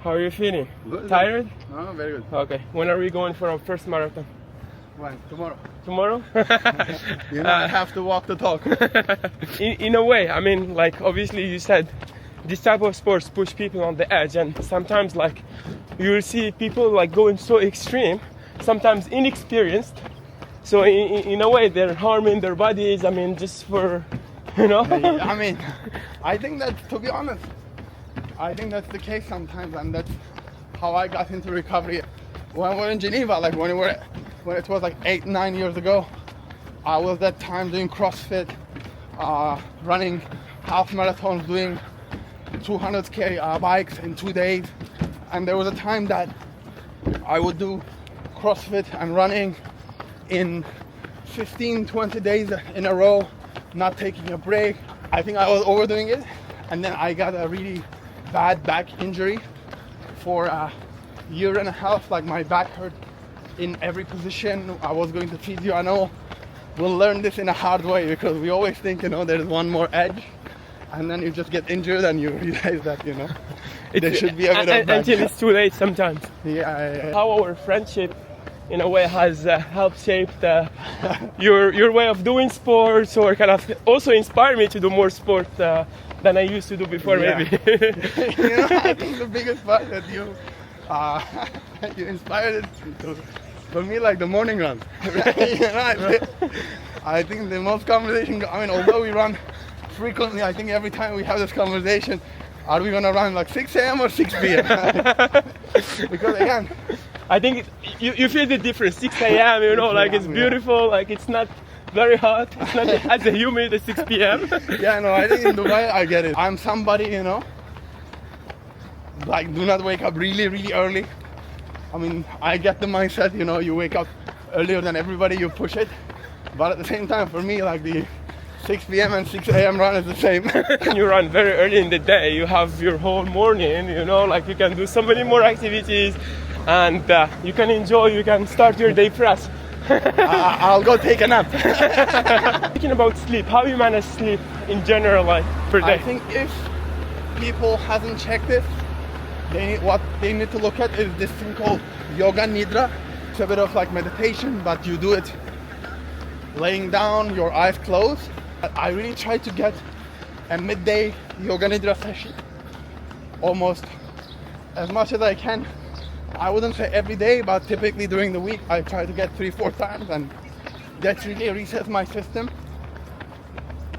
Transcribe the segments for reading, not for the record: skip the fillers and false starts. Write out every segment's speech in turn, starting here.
How are you feeling? Good. Tired? Oh, very good. Okay. When are we going for our first marathon? When? Tomorrow. Tomorrow? I have to walk the talk. in a way, I mean, like, obviously you said this type of sports push people on the edge, and sometimes, like, you will see people like going so extreme, sometimes inexperienced. So in a way, they're harming their bodies. I mean, just for, I mean, I think that, to be honest, I think that's the case sometimes, and that's how I got into recovery. When we were in Geneva, like when it was like 8-9 years ago, I was that time doing CrossFit, running half marathons, doing 200k bikes in 2 days, and there was a time that I would do CrossFit and running in 15-20 days in a row, not taking a break. I think I was overdoing it, and then I got a really bad back injury for a year and a half. Like, my back hurt in every position. I was going to physio. I know we'll learn this in a hard way, because we always think, there's one more edge, and then you just get injured and you realize that, there should be a bit of back. until it's too late sometimes. Yeah. How our friendship, in a way, has helped shape your way of doing sports, or kind of also inspired me to do more sport than I used to do before, maybe. I think the biggest part that you inspired it for me, like the morning run. I think the most conversation, although we run frequently, I think every time we have this conversation, are we gonna run like 6 a.m. or 6 p.m.? Because again, I think you feel the difference. 6 a.m. It's beautiful, like it's not very hot, it's not as humid as 6 p.m. I think in Dubai I get it. I'm somebody, like, do not wake up really, really early. I get the mindset, you wake up earlier than everybody, you push it. But at the same time, for me, like, the 6 p.m. and 6 a.m. run is the same. You run very early in the day, you have your whole morning, like you can do so many more activities, and you can enjoy, you can start your day fresh. I'll go take a nap. Speaking about sleep, how you manage sleep in general, like, per day? I think if people hasn't checked this, what they need to look at is this thing called yoga nidra. It's a bit of like meditation, but you do it laying down, your eyes closed. I really try to get a midday yoga nidra session almost as much as I can. I wouldn't say every day, but typically during the week I try to get 3-4 times, and that really resets my system.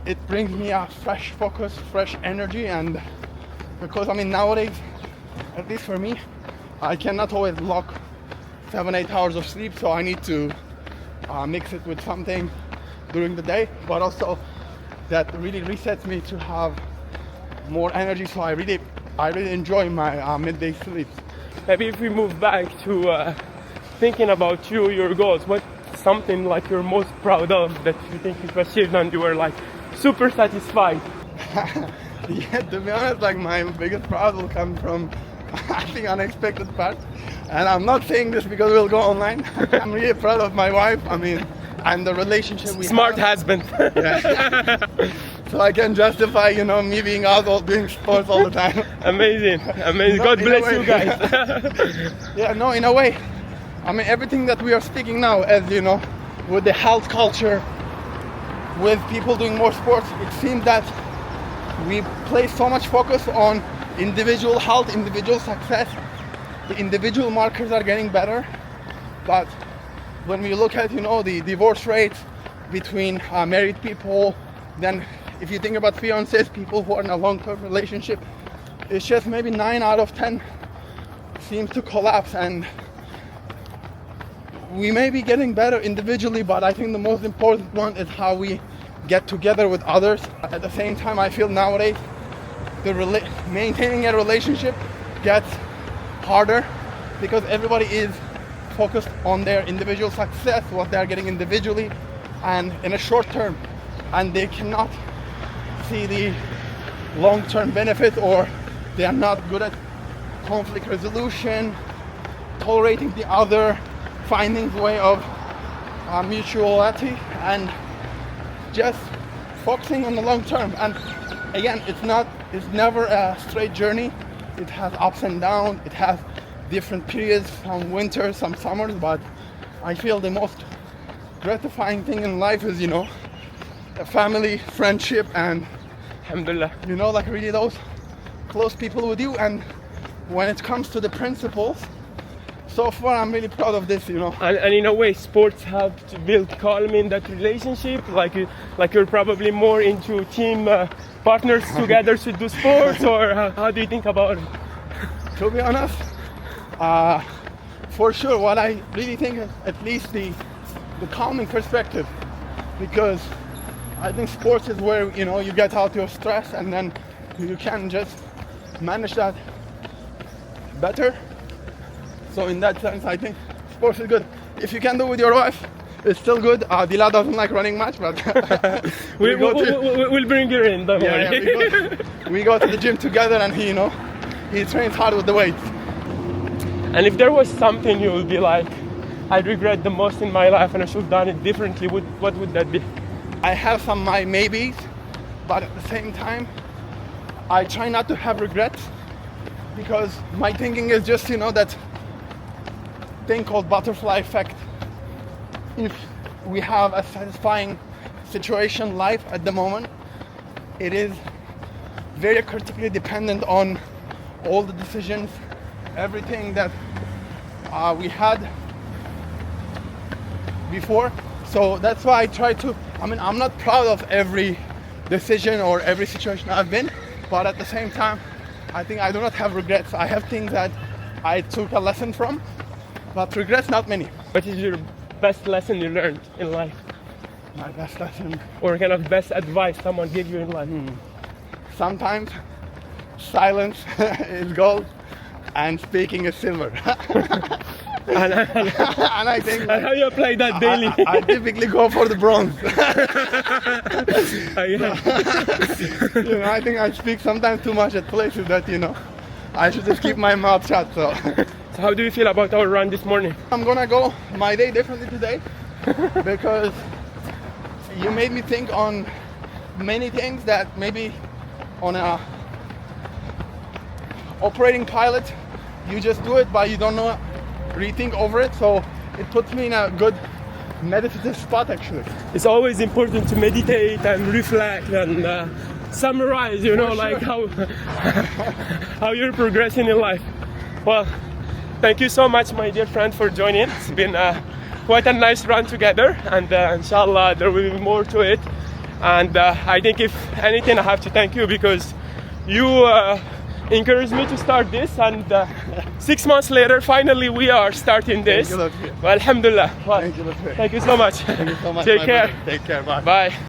It brings me a fresh focus, fresh energy, and because nowadays, at least for me, I cannot always lock 7-8 hours of sleep, so I need to mix it with something during the day, but also that really resets me to have more energy, so I really enjoy my midday sleep. Maybe if we move back to thinking about your goals, what's something like you're most proud of that you think you've achieved and you were like super satisfied? To be honest, like, my biggest pride will come from, I think, unexpected part. And I'm not saying this because we'll go online. I'm really proud of my wife, and the relationship we Smart have. husband. Yeah. So I can justify, me being out all doing sports all the time. Amazing. God bless you guys. In a way. Everything that we are speaking now, as with the health culture, with people doing more sports, it seems that we place so much focus on individual health, individual success. The individual markers are getting better, but when we look at the divorce rates between married people, then if you think about fiancés, people who are in a long-term relationship, it's just maybe 9 out of 10 seems to collapse. And we may be getting better individually, but I think the most important one is how we get together with others. At the same time, I feel nowadays maintaining a relationship gets harder because everybody is focused on their individual success, what they're getting individually and in a short term, and they cannot see the long-term benefit, or they are not good at conflict resolution, tolerating the other, finding a way of mutuality, and just focusing on the long term. And again, it's never a straight journey. it has ups and downs, it has different periods, some winter, some summers, but I feel the most gratifying thing in life is, a family, friendship, and Alhamdulillah. like really those close people with you. And when it comes to the principles, so far I'm really proud of this. And in a way, sports help to build calm in that relationship. Like you're probably more into team partners together to do sports, or how do you think about it? To be honest, for sure, what I really think is at least the calming perspective, because I think sports is where you get out your stress, and then you can just manage that better. So in that sense, I think sports is good. If you can do it with your wife, it's still good. Dila doesn't like running much, but we'll bring her in. Don't worry. We go to the gym together, and he trains hard with the weights. And if there was something you would be like, I regret the most in my life and I should have done it differently, what would that be? I have some my maybes, but at the same time, I try not to have regrets, because my thinking is just, that thing called butterfly effect. If we have a satisfying situation, life at the moment, it is very critically dependent on all the decisions, everything that we had before. So that's why I try to, I'm not proud of every decision or every situation I've been, but at the same time, I think I do not have regrets. I have things that I took a lesson from, but regrets, not many. What is your best lesson you learned in life? My best lesson? Or kind of best advice someone gave you in life? Sometimes silence is gold and speaking is silver. And I think how you apply that daily? I typically go for the bronze. I think I speak sometimes too much at places that I should just keep my mouth shut. So how do you feel about our run this morning? I'm gonna go my day differently today, because you made me think on many things that maybe on a operating pilot you just do it, but you don't know, rethink over it. So it puts me in a good meditative spot actually. It's always important to meditate and reflect and summarize, like how you're progressing in life. Well, thank you so much, my dear friend, for joining. It's been quite a nice run together, and inshallah there will be more to it. And I think if anything, I have to thank you, because you encouraged me to start this, and 6 months later finally we are starting this. Thank you, well, alhamdulillah. Well, thank you so much. Thank you so much. Take care. Take care. Bye. Bye.